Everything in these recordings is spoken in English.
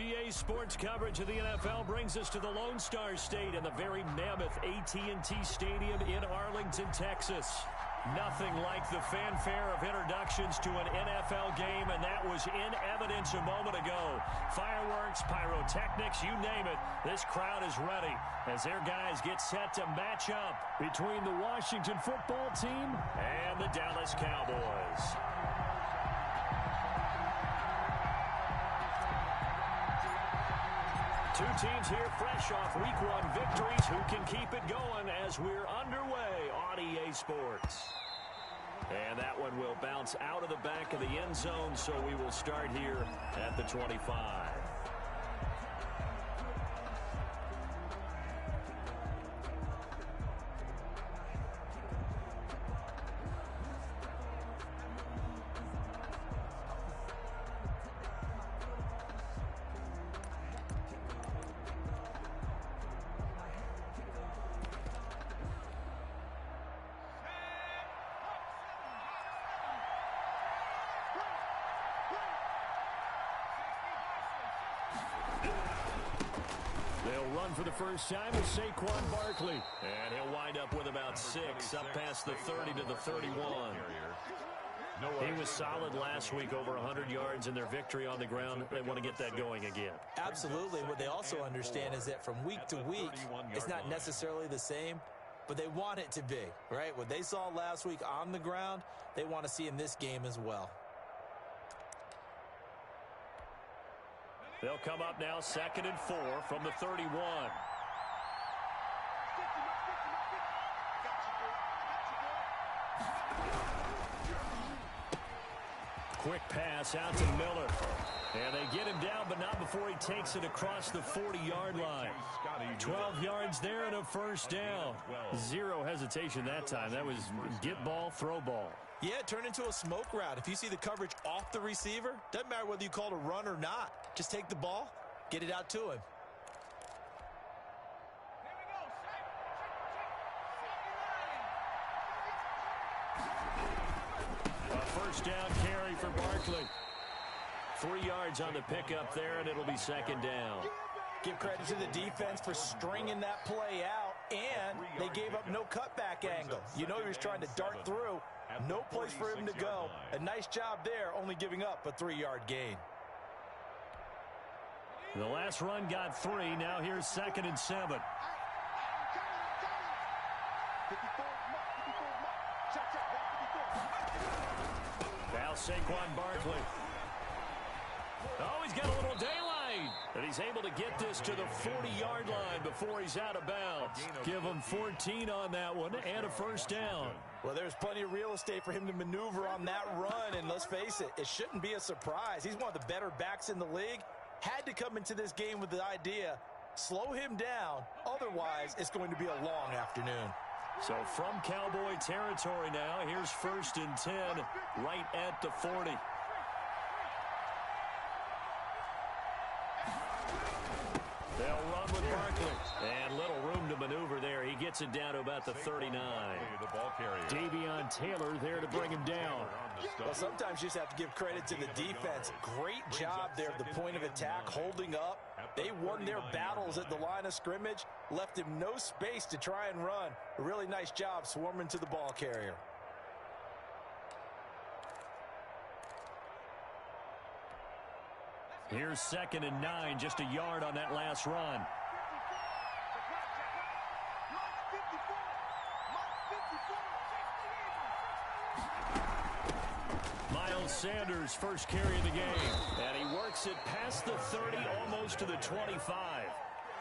EA Sports coverage of the NFL brings us to the Lone Star State and the very mammoth AT&T Stadium in Arlington, Texas. Nothing like the fanfare of introductions to an NFL game, and that was in evidence a moment ago. Fireworks, pyrotechnics, you name it. This crowd is ready as their guys get set to match up between the Washington football team and the Dallas Cowboys. Two teams here fresh off Week 1 victories. Who can keep it going as we're underway on EA Sports? And that one will bounce out of the back of the end zone, so we will start here at the 25. For the first time is Saquon Barkley. And he'll wind up with about 6, up past the 30 to the 31. He was solid last week, over 100 yards in their victory on the ground. They want to get that going again. Absolutely. What they also understand is that from week to week, it's not necessarily the same, but they want it to be, right? What they saw last week on the ground, they want to see in this game as well. They'll come up now 2nd and 4 from the 31. Quick pass out to Miller. And they get him down, but not before he takes it across the 40-yard line. 12 yards there and a first down. Zero hesitation that time. That was get ball, throw ball. Yeah, it turned into a smoke route. If you see the coverage off the receiver, doesn't matter whether you call it a run or not. Just take the ball, get it out to him. A first down carry for Barkley. 3 yards on the pickup there, and it'll be 2nd down. Give credit to the defense for stringing that play out, and they gave up no cutback angle. You know he was trying to dart through. No place for him to go. A nice job there, only giving up a 3-yard gain. The last run got 3. Now here's 2nd and 7. Now Saquon Barkley. Oh, he's got a little daylight. And he's able to get this to the 40-yard line before he's out of bounds. Give him 14 on that one and a first down. Well, there's plenty of real estate for him to maneuver on that run. And let's face it, it shouldn't be a surprise. He's one of the better backs in the league. Had to come into this game with the idea, slow him down. Otherwise, it's going to be a long afternoon. So from Cowboy territory now, here's 1st and 10 right at the 40. They'll run with Barkley. And little room to maneuver there. He gets it down to about the 39. Davion Taylor there to bring him down. Well, sometimes you just have to give credit to the defense. Great job there at the point of attack, holding up. They won their battles at the line of scrimmage, left him no space to try and run. A really nice job swarming to the ball carrier. Here's 2nd and 9, just a yard on that last run. Miles Sanders, first carry of the game. And he works it past the 30, almost to the 25.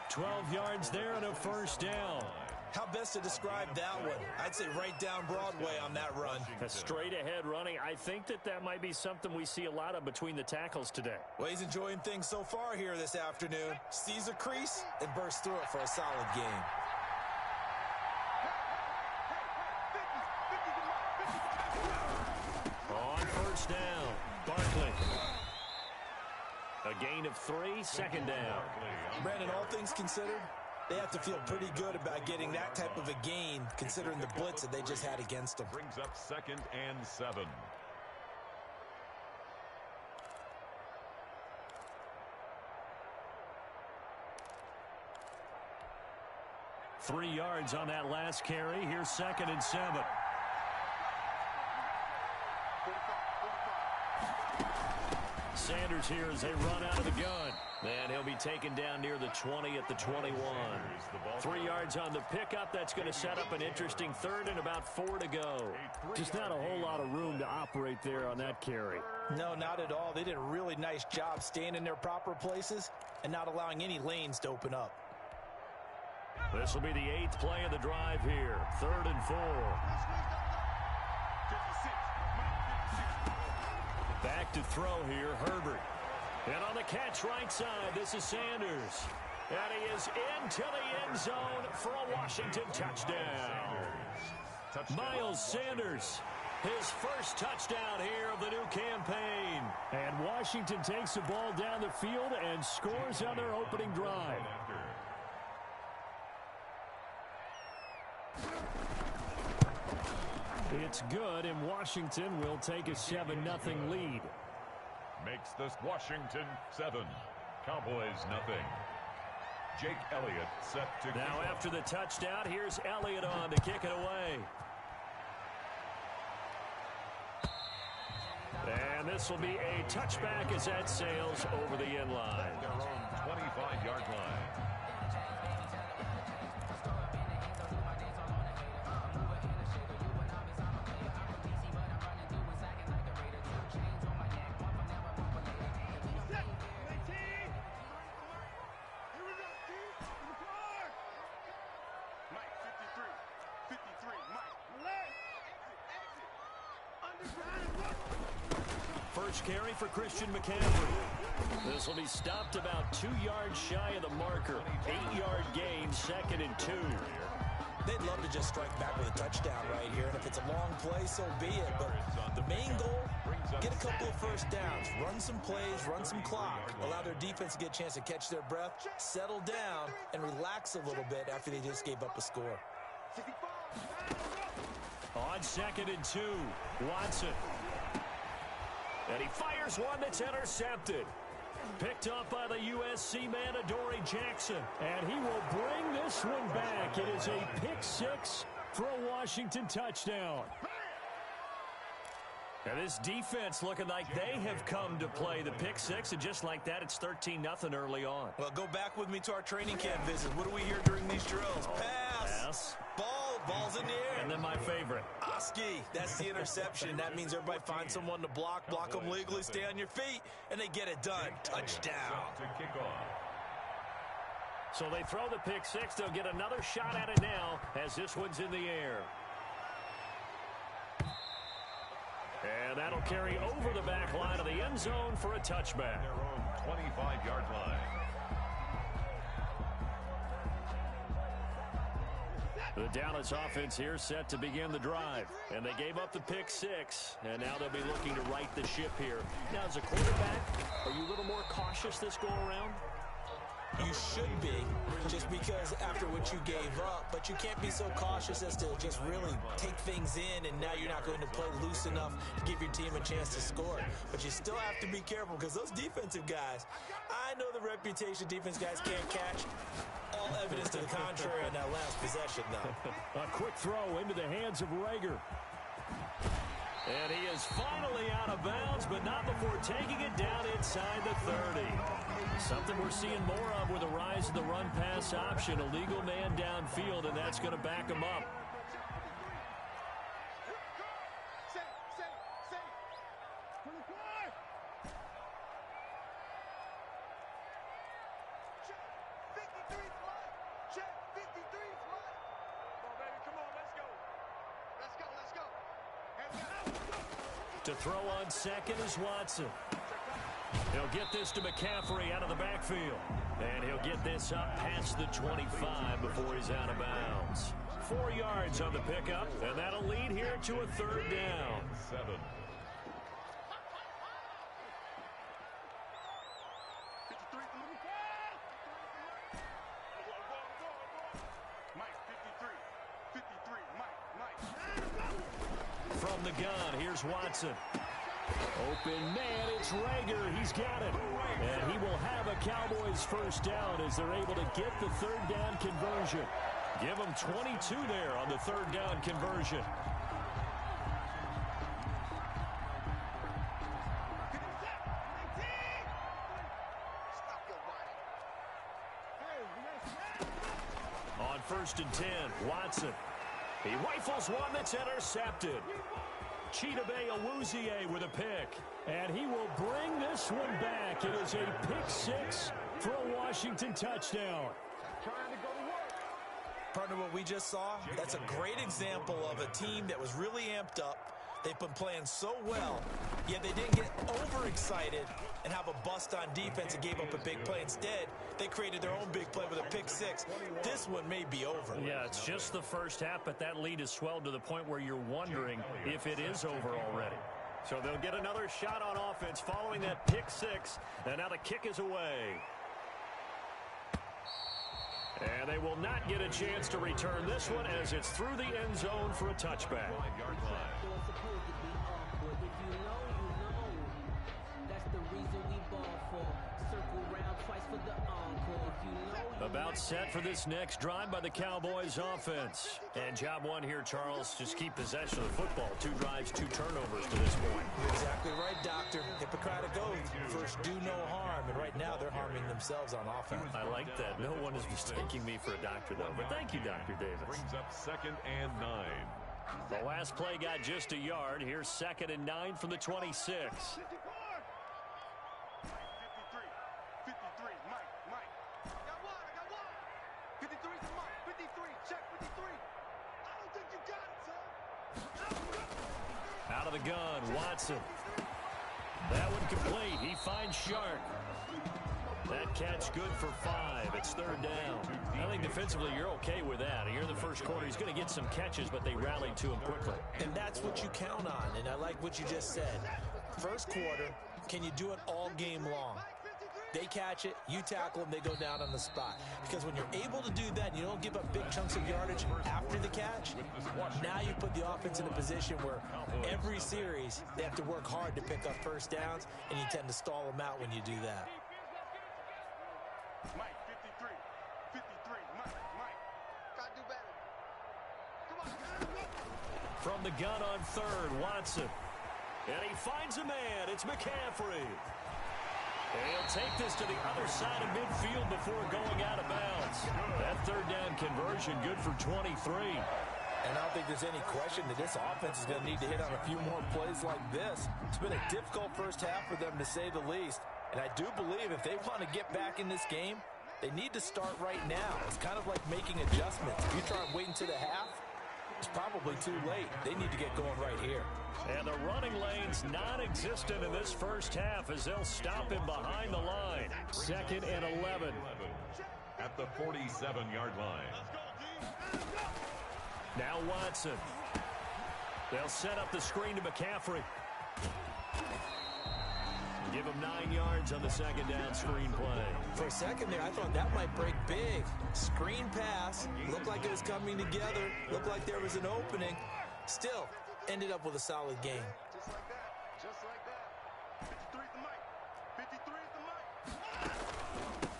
12 yards there and a first down. How best to describe that one? I'd say right down Broadway on that run. A straight-ahead running. I think that might be something we see a lot of between the tackles today. Well, he's enjoying things so far here this afternoon. Sees a crease and bursts through it for a solid game. On first down, Barkley. A gain of 3, 2nd down. Brandon, all things considered, they have to feel pretty good about getting that type of a gain, considering the blitz that they just had against them. Brings up 2nd and 7. 3 yards on that last carry. Here's 2nd and 7. Sanders here as they run out of the gun. And he'll be taken down near the 20 at the 21. 3 yards on the pickup. That's going to set up an interesting 3rd and about 4 to go. Just not a whole lot of room to operate there on that carry. No, not at all. They did a really nice job staying in their proper places and not allowing any lanes to open up. This will be the 8th play of the drive here. 3rd and 4. Back to throw here, Herbert. And on the catch right side, this is Sanders. And he is into the end zone for a Washington touchdown. Miles Sanders, his first touchdown here of the new campaign. And Washington takes the ball down the field and scores on their opening drive. It's good, and Washington will take a 7-0 lead. Makes this Washington 7. Cowboys nothing. Jake Elliott set to now kick after the touchdown, here's Elliott on to kick it away. And this will be a touchback as that sails over the end line. Their own 25-yard line. First carry for Christian McCaffrey. This will be stopped about 2 yards shy of the marker. 8-yard gain, 2nd and 2. They'd love to just strike back with a touchdown right here, and if it's a long play, so be it. But the main goal, get a couple of first downs, run some plays, run some clock, allow their defense to get a chance to catch their breath, settle down, and relax a little bit after they just gave up a score. On 2nd and 2, Watson. And he fires one that's intercepted. Picked up by the USC man, Adoree Jackson. And he will bring this one back. It is a pick-6 for a Washington touchdown. And this defense looking like they have come to play the pick-6. And just like that, it's 13-0 early on. Well, go back with me to our training camp visit. What do we hear during these drills? Pass. Ball's in the air. And then my favorite. Oski, that's the interception. That means everybody finds someone to block them legally, stay on your feet, and they get it done. Touchdown. To kick off. So they throw the pick-6. They'll get another shot at it now as this one's in the air. And that'll carry over the back line of the end zone for a touchback. Their own 25-yard line. The Dallas offense here set to begin the drive. And they gave up the pick-6. And now they'll be looking to right the ship here. Now, as a quarterback, are you a little more cautious this go-around? You should be, just because after what you gave up. But you can't be so cautious as to just really take things in, and now you're not going to play loose enough to give your team a chance to score. But you still have to be careful, because those defensive guys, I know the reputation defense guys can't catch. All evidence to the contrary on that last possession, though. A quick throw into the hands of Rager. And he is finally out of bounds, but not before taking it down inside the 30. Something we're seeing more of with the rise of the run-pass option. A legal man downfield, and that's going to back him up. To throw on second is Watson. He'll get this to McCaffrey out of the backfield. And he'll get this up past the 25 before he's out of bounds. 4 yards on the pickup, and that'll lead here to a 3rd down. 7. From the gun, here's Watson. Open man, it's Rager. He's got it. And he will have a Cowboys first down as they're able to get the 3rd down conversion. Give them 22 there on the third down conversion. On 1st and 10, Watson. He rifles one that's intercepted. Chidobe Awuzie with a pick. And he will bring this one back. It is a pick six for a Washington touchdown. Partner, what we just saw, that's a great example of a team that was really amped up. They've been playing so well, yet they didn't get overexcited and have a bust on defense and gave up a big play. Instead, they created their own big play with a pick six. This one may be over. Yeah, it's just the first half, but that lead has swelled to the point where you're wondering if it is over already. So they'll get another shot on offense following that pick six, and now the kick is away. And they will not get a chance to return this one as it's through the end zone for a touchback. About set for this next drive by the Cowboys offense. And job one here, Charles, just keep possession of the football. 2 drives, 2 turnovers to this point. You're exactly right, Doctor. Hippocratic oath. First, do no harm. And right now, they're harming themselves on offense. I like that. No one is mistaking me for a doctor, though. But thank you, Dr. Davis. Brings up 2nd and 9. The last play got just a yard. Here's 2nd and 9 from the 26. Out of the gun, Watson. That one complete. He finds Shark. That catch good for 5. It's 3rd down. I think defensively you're okay with that. Here in the first quarter, he's going to get some catches, but they rallied to him quickly. And that's what you count on, and I like what you just said. First quarter, can you do it all game long? They catch it, you tackle them, they go down on the spot. Because when you're able to do that, you don't give up big chunks of yardage after the catch, now you put the offense in a position where every series they have to work hard to pick up first downs, and you tend to stall them out when you do that. Mike, 53, Mike, gotta do better. Come on. From the gun on 3rd, Watson. And he finds a man. It's McCaffrey. And he'll take this to the other side of midfield before going out of bounds. That 3rd down conversion good for 23. And I don't think there's any question that this offense is going to need to hit on a few more plays like this. It's been a difficult first half for them, to say the least. And I do believe if they want to get back in this game, they need to start right now. It's kind of like making adjustments. If you try and wait until the half, it's probably too late. They need to get going right here. And the running lane's non-existent in this first half as they'll stop him behind the line. 2nd and 11. At the 47-yard line. Now Watson. They'll set up the screen to McCaffrey. Give him 9 yards on the 2nd down screen play. For a second there, I thought that might break big. Screen pass. Looked like it was coming together. Looked like there was an opening. Still, ended up with a solid game. Just like that. Just like that. 53 is the mic. 53 is the mic.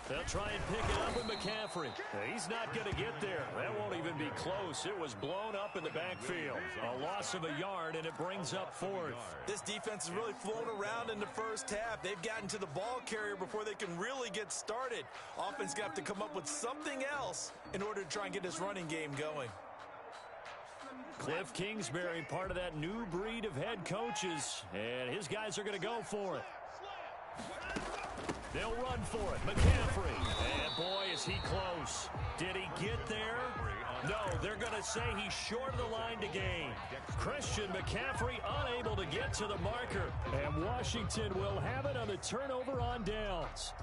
They'll try and pick it up with McCaffrey. He's not going to get there. That won't even be close. It was blown up in the backfield. A loss of a yard, and it brings up 4th. This defense has really flown around in the first half. They've gotten to the ball carrier before they can really get started. Offense got to come up with something else in order to try and get this running game going. Cliff Kingsbury, part of that new breed of head coaches, and his guys are going to go for it. They'll run for it. McCaffrey. And boy, is he close. Did he get there? No, they're going to say he's short of the line to gain. Christian McCaffrey unable to get to the marker. And Washington will have it on the turnover on downs.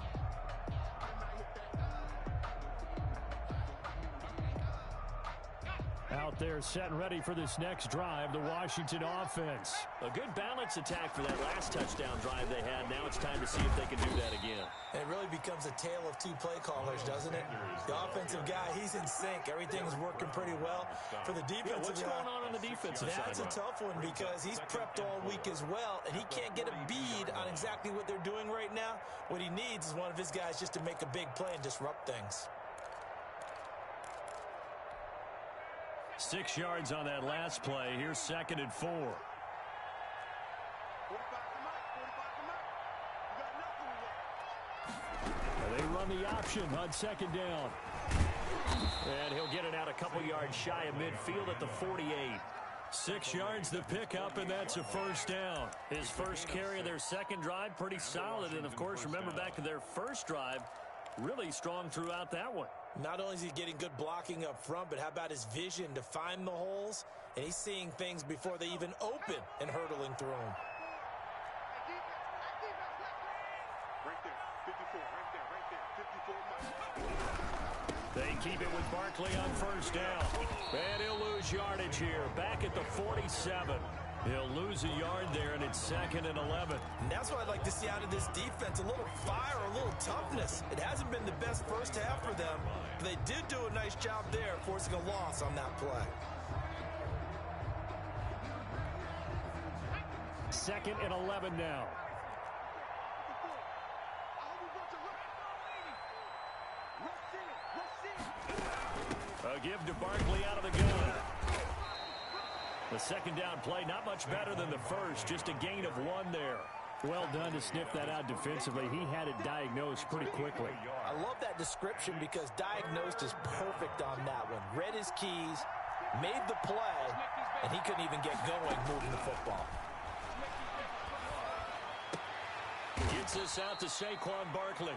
Out there set and ready for this next drive, the Washington offense. A good balance attack for that last touchdown drive they had. Now it's time to see if they can do that again. It really becomes a tale of 2 play callers, doesn't it? The offensive guy, he's in sync. Everything's working pretty well. For the defensive what's going on the defensive side? That's a tough one because he's prepped all week as well, and he can't get a bead on exactly what they're doing right now. What he needs is one of his guys just to make a big play and disrupt things. 6 yards on that last play. Here's 2nd and 4. 45 to Mike. 45 to Mike. You got nothing with that. They run the option on 2nd down. And he'll get it out a couple yards shy of midfield at the 48. 6 yards the pickup, and that's a 1st down. His first carry of their 2nd drive, pretty solid. And, of course, remember back to their 1st drive, really strong throughout that one. Not only is he getting good blocking up front, but how about his vision to find the holes? And he's seeing things before they even open and hurdling through them. Right there. 54. Right there. 54 Mike. They keep it with Barkley on 1st down. And he'll lose yardage here. Back at the 47. He'll lose a yard there, and it's 2nd and 11. And that's what I'd like to see out of this defense. A little fire, a little toughness. It hasn't been the best first half for them, but they did do a nice job there forcing a loss on that play. 2nd and 11 now. A give to Barkley out of the gun. The 2nd down play, not much better than the first, just a gain of 1 there. Well done to sniff that out defensively. He had it diagnosed pretty quickly. I love that description because diagnosed is perfect on that one. Read his keys, made the play, and he couldn't even get going moving the football. Gets this out to Saquon Barkley.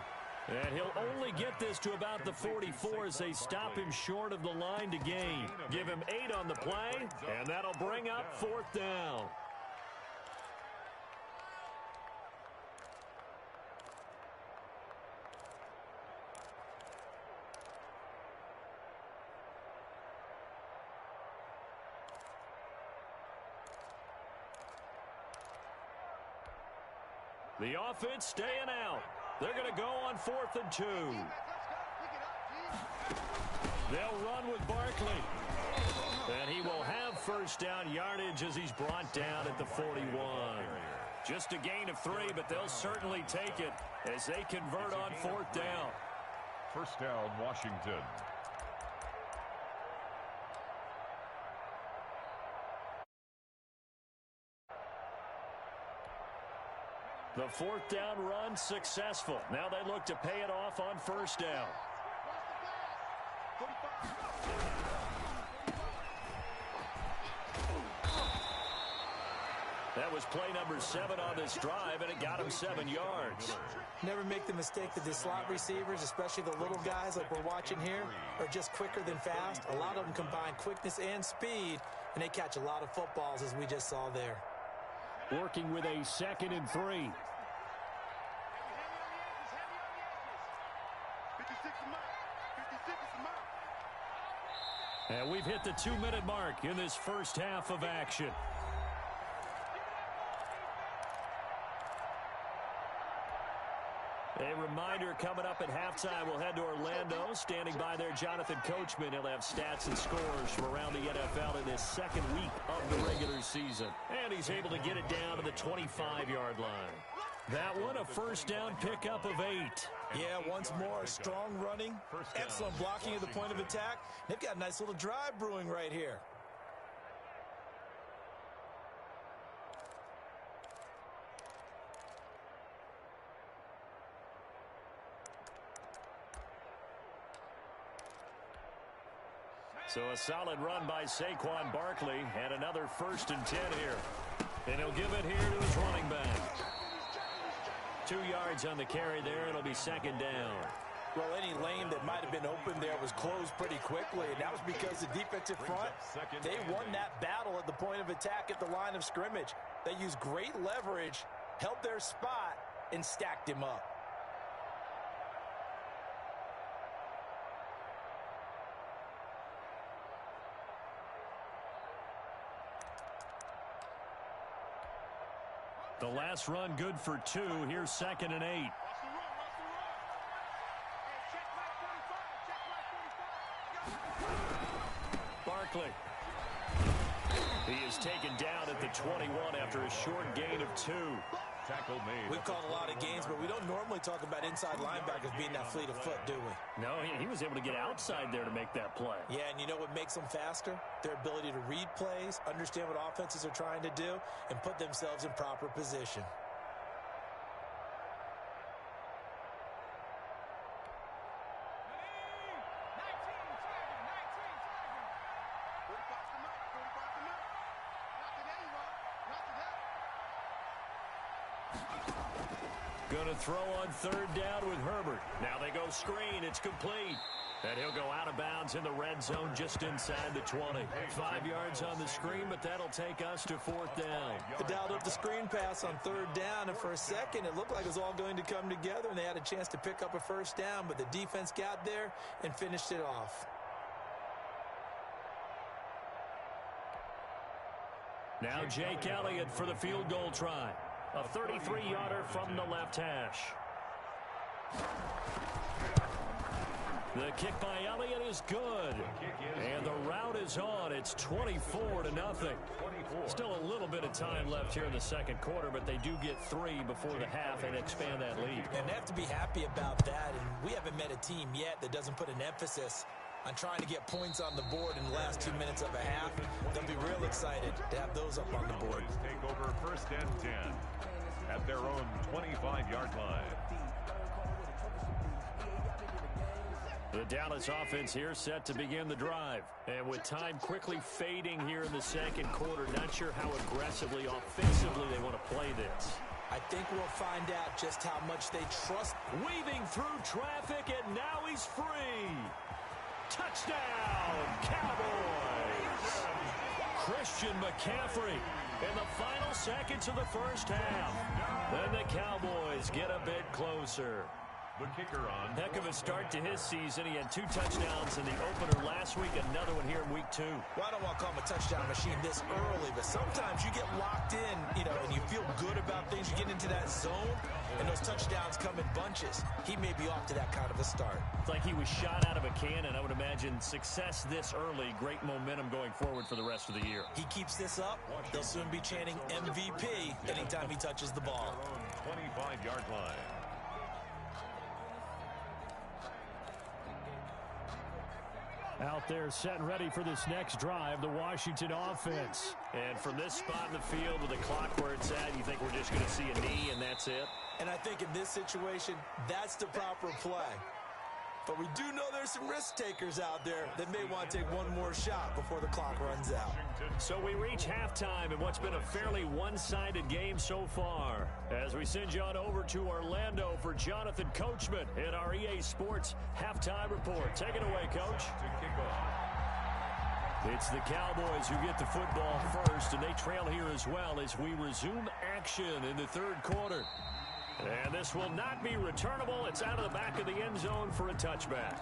And he'll only get this to about the 44 as they stop him short of the line to gain. Give him 8 on the play, and that'll bring up 4th down. The offense staying out. They're going to go on 4th and 2. They'll run with Barkley. And he will have 1st down yardage as he's brought down at the 41. Just a gain of 3, but they'll certainly take it as they convert on 4th down. 1st down, Washington. The 4th down run successful. Now they look to pay it off on 1st down. That was play number 7 on this drive, and it got him 7 yards. Never make the mistake that the slot receivers, especially the little guys like we're watching here, are just quicker than fast. A lot of them combine quickness and speed, and they catch a lot of footballs, as we just saw there. Working with a 2nd and 3. And we've hit the 2-minute mark in this first half of action. A reminder coming up at halftime, we'll head to Orlando. Standing by there, Jonathan Coachman. He'll have stats and scores from around the NFL in his 2nd week of the regular season. And he's able to get it down to the 25-yard line. That one, a 1st down pickup of 8. Yeah, once more, strong running, excellent blocking at the point of attack. They've got a nice little drive brewing right here. So a solid run by Saquon Barkley, and another 1st and 10 here. And he'll give it here to his running back. 2 yards on the carry there. It'll be 2nd down. Well, any lane that might have been open there was closed pretty quickly, and that was because the defensive front, they won that battle at the point of attack at the line of scrimmage. They used great leverage, held their spot, and stacked him up. The last run good for 2. Here's 2nd and 8. Barkley. He is taken down at the 21 after a short gain of 2. Tackle made. We've called a lot of games, but we don't normally talk about inside linebackers being that fleet of foot, do we? No, he was able to get outside there to make that play. Yeah, and you know what makes them faster? Their ability to read plays, understand what offenses are trying to do, and put themselves in proper position. Going to throw on third down with Herbert. Now they go screen. It's complete. And he'll go out of bounds in the red zone just inside the 20. 5 yards on the screen, but that'll take us to fourth down. They dialed up the screen pass on third down, and for a second it looked like it was all going to come together, and they had a chance to pick up a first down, but the defense got there and finished it off. Now Jake Elliott for the field goal try. A 33-yarder from the left hash. The kick by Elliott is good. And the route is on. It's 24-0. Still a little bit of time left here in the second quarter, but they do get 3 before the half and expand that lead. And they have to be happy about that, and we haven't met a team yet that doesn't put an emphasis on trying to get points on the board in the last 2 minutes of a half. They'll be real excited to have those up on the board. Take over first and 10 at their own 25-yard line. The Dallas offense here set to begin the drive. And with time quickly fading here in the second quarter, not sure how aggressively, offensively they want to play this. I think we'll find out just how much they trust. Weaving through traffic, and now he's free. Touchdown, Cowboys! Christian McCaffrey in the final seconds of the first half. Then the Cowboys get a bit closer. The kicker on. Heck of a start to his season. He had 2 touchdowns in the opener last week, another one here in week 2. Well, I don't want to call him a touchdown machine this early, but sometimes you get locked in, and you feel good about things. You get into that zone, and those touchdowns come in bunches. He may be off to that kind of a start. It's like he was shot out of a cannon. I would imagine success this early, great momentum going forward for the rest of the year. He keeps this up, they'll soon be chanting MVP anytime he touches the ball. 25-yard line. Out there set and ready for this next drive, the Washington offense. And from this spot in the field with the clock where it's at, you think we're just going to see a knee and that's it? And I think in this situation, that's the proper play. But we do know there's some risk takers out there that may want to take one more shot before the clock runs out. So we reach halftime in what's been a fairly one-sided game so far. As we send you on over to Orlando for Jonathan Coachman in our EA Sports Halftime Report. Take it away, Coach. It's the Cowboys who get the football first, and they trail here as well as we resume action in the third quarter. And this will not be returnable. It's out of the back of the end zone for a touchback.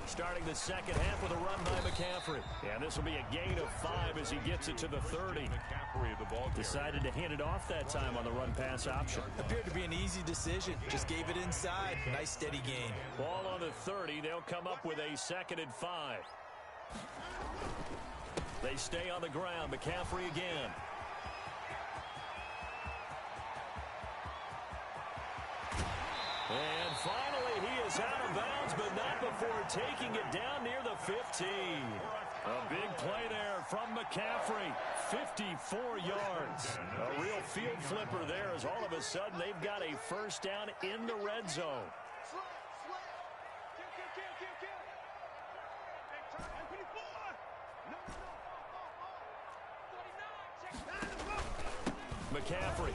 Starting the second half with a run by McCaffrey. And this will be a gain of 5 as he gets it to the 30. Decided to hand it off that time on the run-pass option. Appeared to be an easy decision. Just gave it inside. Nice steady gain. Ball on the 30. They'll come up with a 2nd and 5. They stay on the ground. McCaffrey again. And finally, he is out of bounds, but not before taking it down near the 15. A big play there from McCaffrey. 54 yards. A real field flipper there as all of a sudden they've got a first down in the red zone. McCaffrey.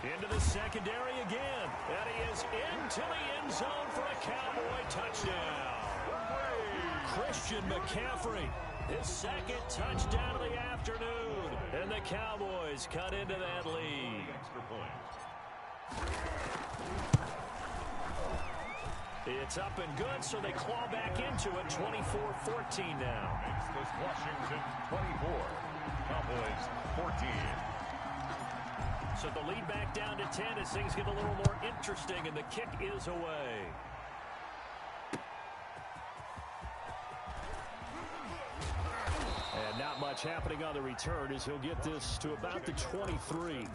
Into the secondary again. And he is into the end zone for a Cowboy touchdown. Christian McCaffrey, his 2nd touchdown of the afternoon. And the Cowboys cut into that lead. Extra point. It's up and good, so they claw back into it, 24-14 now. Makes this Washington 24. Cowboys 14. So the lead back down to 10 as things get a little more interesting, and the kick is away. And not much happening on the return as he'll get this to about the 23. And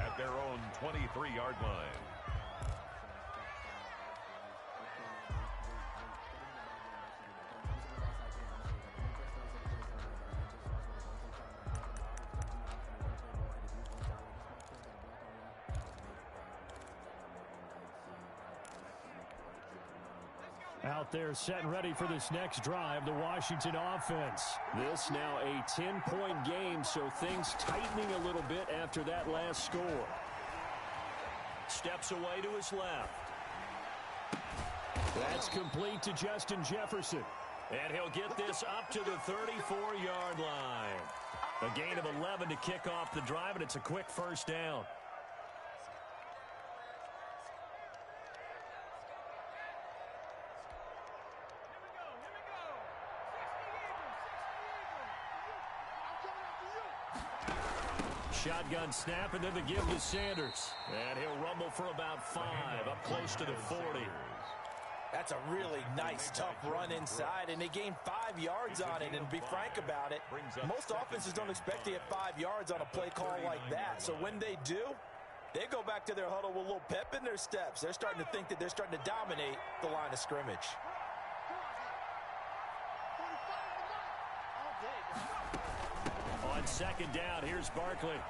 at their own 23-yard line. Out there set and ready for this next drive, the Washington offense. This now a 10-point game, so things tightening a little bit after that last score. Steps away to his left. That's complete to Justin Jefferson. And he'll get this up to the 34-yard line. A gain of 11 to kick off the drive, and it's a quick first down. Shotgun snap, and then the give to Sanders. And he'll rumble for about 5, up close to the 40. That's a really nice, tough run inside, and they gained 5 yards on it. And to be frank about it, most offenses don't expect to get 5 yards on a play call like that. So when they do, they go back to their huddle with a little pep in their steps. They're starting to think that they're starting to dominate the line of scrimmage. On second down, here's Barkley.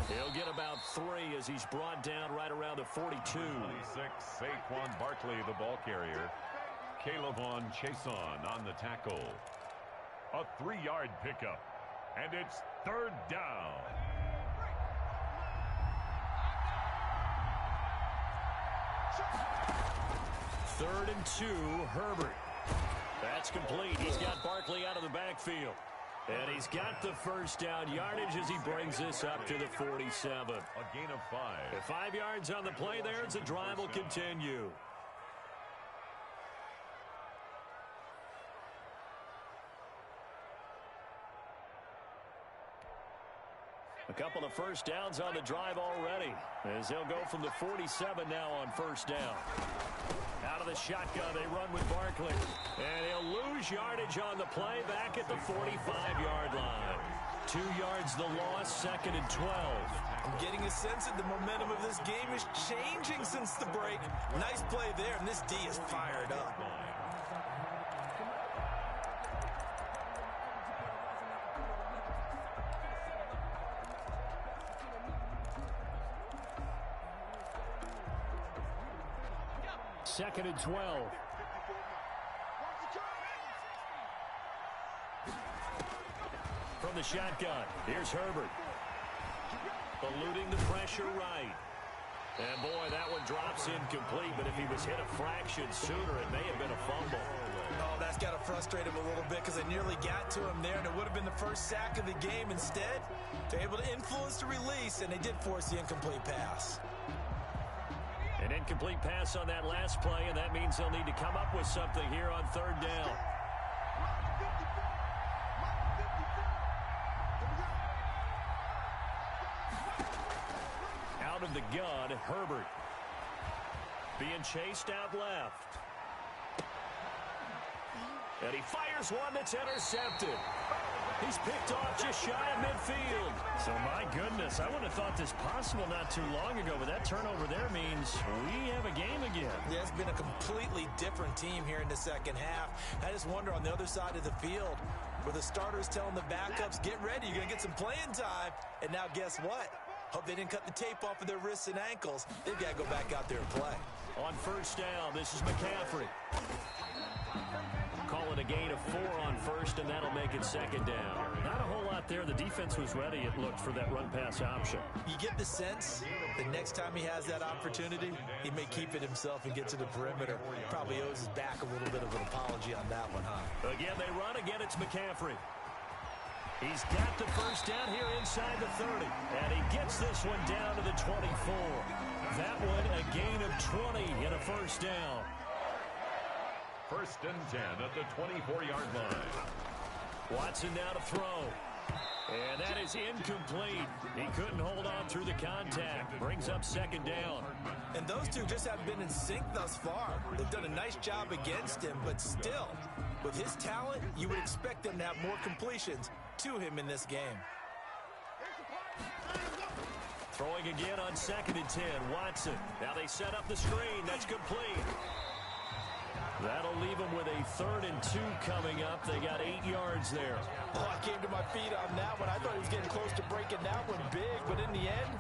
He'll get about 3 as he's brought down right around the 42. 26, Saquon Barkley, the ball carrier. Kayvon Chason on the tackle. A 3-yard pickup, and it's third down. Third and 2, Herbert. That's complete. He's got Barkley out of the backfield. And he's got the first down yardage as he brings this up to the 47. A gain of 5. 5 yards on the play there as the drive will continue. A couple of first downs on the drive already as they'll go from the 47 now on first down. Out of the shotgun, they run with Barkley. And he'll lose yardage on the play back at the 45-yard line. 2 yards the loss, second and 12. I'm getting a sense that the momentum of this game is changing since the break. Nice play there, and this D is fired up. Second and 12. From the shotgun, here's Herbert. Eluding the pressure right. And boy, that one drops incomplete, but if he was hit a fraction sooner, it may have been a fumble. Oh, that's got to frustrate him a little bit because they nearly got to him there, and it would have been the first sack of the game. Instead, they're able to influence the release, and they did force the incomplete pass. An incomplete pass on that last play, and that means they'll need to come up with something here on third down. Out of the gun, Herbert. Being chased out left. And he fires one that's intercepted. He's picked off just shy of midfield. So, my goodness, I wouldn't have thought this possible not too long ago, but that turnover there means we have a game again. Yeah, it's been a completely different team here in the second half. I just wonder on the other side of the field, where the starters telling the backups, get ready, you're going to get some playing time. And now guess what? Hope they didn't cut the tape off of their wrists and ankles. They've got to go back out there and play. On first down, this is McCaffrey. Call it a gain of 4 on first, and that'll make it second down. Not a whole lot there. The defense was ready, it looked, for that run-pass option. You get the sense the next time he has that opportunity, he may keep it himself and get to the perimeter. Probably owes his back a little bit of an apology on that one, huh? Again, they run. Again, it's McCaffrey. He's got the first down here inside the 30. And he gets this one down to the 24. That one a gain of 20 and a first down. First and 10 at the 24-yard line. Watson now to throw. And that is incomplete. He couldn't hold on through the contact. Brings up second down. And those two just haven't been in sync thus far. They've done a nice job against him, but still, with his talent, you would expect them to have more completions to him in this game. Throwing again on second and 10. Watson. Now they set up the screen. That's complete. That'll leave them with a 3rd and 2 coming up. They got 8 yards there. Oh, I came to my feet on that one. I thought he was getting close to breaking that one big, but in the end,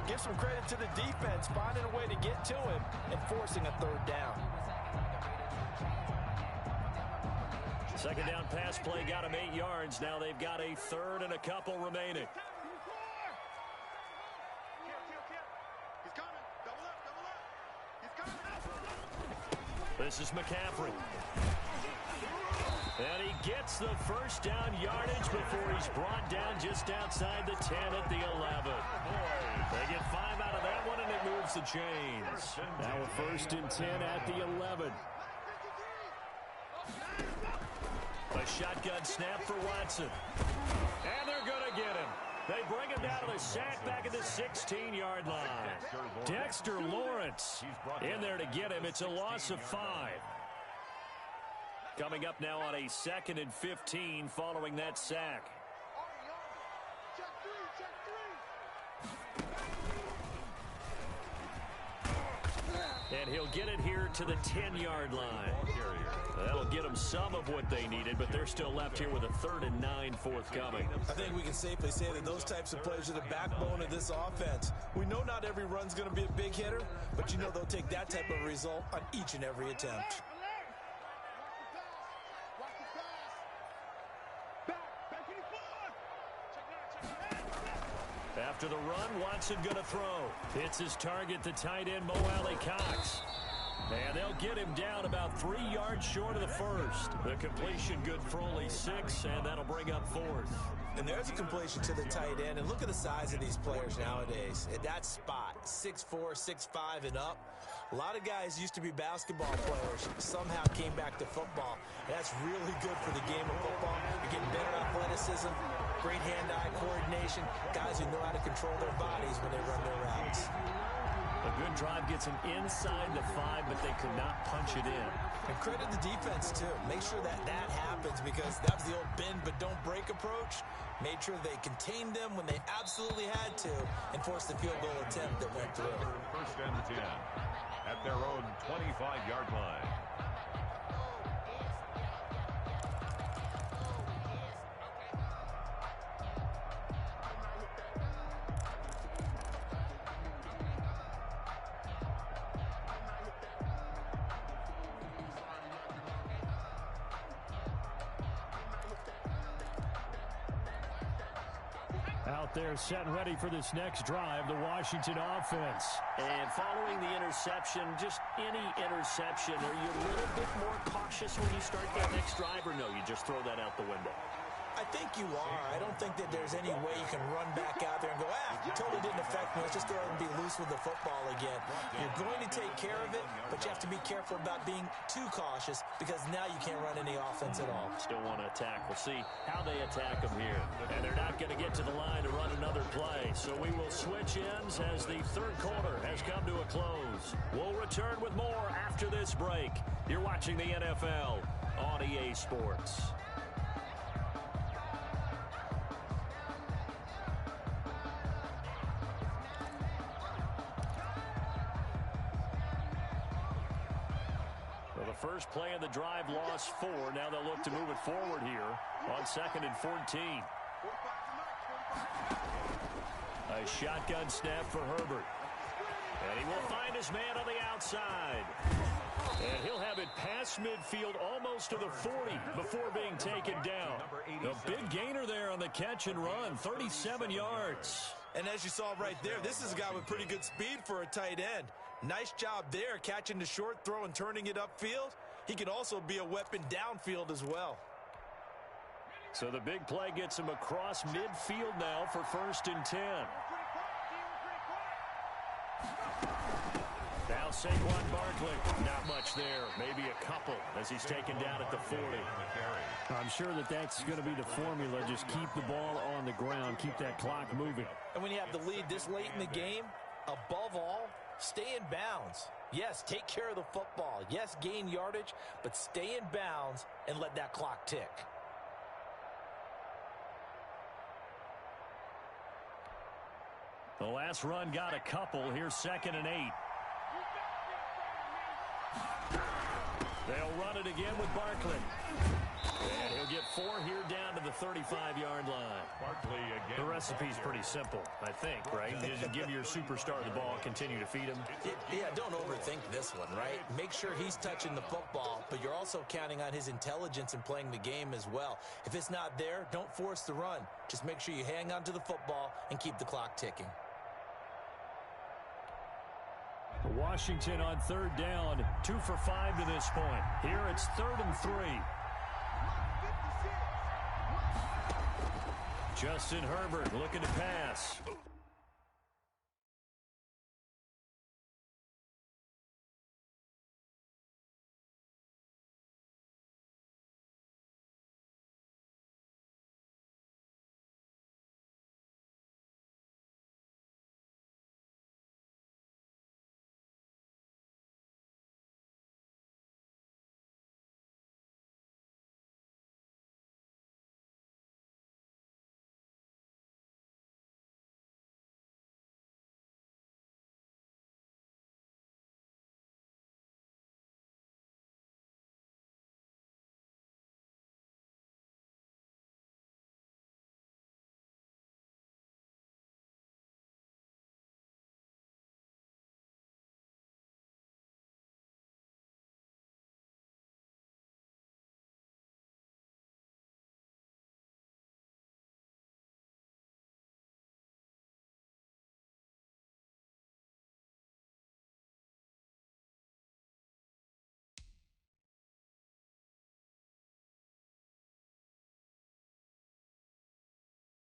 give some credit to the defense, finding a way to get to him and forcing a 3rd down. Second down pass play got him 8 yards. Now they've got a 3rd and a couple remaining. This is McCaffrey. And he gets the first down yardage before he's brought down just outside the 10 at the 11. They get 5 out of that one, and it moves the chains. Now a 1st and 10 at the 11. A shotgun snap for Watson. And they're going to get him. They bring him down to the sack back at the 16-yard line. Dexter Lawrence in there to get him. It's a loss of 5. Coming up now on a 2nd and 15 following that sack. And he'll get it here to the 10-yard line. That'll get them some of what they needed, but they're still left here with a 3rd and 9 forthcoming. I think we can safely say that those types of plays are the backbone of this offense. We know not every run's going to be a big hitter, but you know they'll take that type of result on each and every attempt. After the run, Watson going to throw. Hits his target, the tight end, Mo Alley-Cox. And they'll get him down about 3 yards short of the first. The completion good for only 6, and that'll bring up 4th. And there's a completion to the tight end. And look at the size of these players nowadays. At that spot, 6'4", 6'5", and up. A lot of guys used to be basketball players, somehow came back to football. And that's really good for the game of football. You're getting better athleticism, great hand-eye coordination, guys who know how to control their bodies when they run their routes. A good drive gets them inside the 5, but they could not punch it in. And credit the defense, too. Make sure that that happens, because that was the old bend but don't break approach. Made sure they contained them when they absolutely had to and forced the field goal attempt that went through. First and 10 at their own 25-yard line. Out there set and ready for this next drive, the Washington offense. And following the interception, just any interception, are you a little bit more cautious when you start that next drive, or no, you just throw that out the window? I think you are. I don't think that there's any way you can run back out there and go, totally didn't affect me. Let's just go ahead and be loose with the football again. You're going to take care of it, but you have to be careful about being too cautious, because now you can't run any offense at all. Still want to attack. We'll see how they attack them here. And they're not going to get to the line to run another play. So we will switch ends as the 3rd quarter has come to a close. We'll return with more after this break. You're watching the NFL on EA Sports. First play of the drive, lost 4. Now they'll look to move it forward here on 2nd and 14. A shotgun snap for Herbert. And he will find his man on the outside. And he'll have it past midfield almost to the 40 before being taken down. A big gainer there on the catch and run, 37 yards. And as you saw right there, this is a guy with pretty good speed for a tight end. Nice job there, catching the short throw and turning it upfield. He can also be a weapon downfield as well. So the big play gets him across midfield now for 1st and 10. Now Saquon Barkley. Not much there. Maybe a couple as he's taken down at the 40. I'm sure that's going to be the formula. Just keep the ball on the ground. Keep that clock moving. And when you have the lead this late in the game, above all, stay in bounds. Yes, take care of the football. Yes, gain yardage, but stay in bounds and let that clock tick. The last run got a couple. Here's 2nd and 8. They'll run it again with Barkley. And he'll get 4 here down to the 35-yard line. Barkley again. The recipe's pretty simple, I think, right? Just give your superstar the ball, continue to feed him. Yeah, don't overthink this one, right? Make sure he's touching the football, but you're also counting on his intelligence in playing the game as well. If it's not there, don't force the run. Just make sure you hang on to the football and keep the clock ticking. Washington on 3rd down, 2 for 5 to this point. Here it's 3rd and 3. Justin Herbert looking to pass.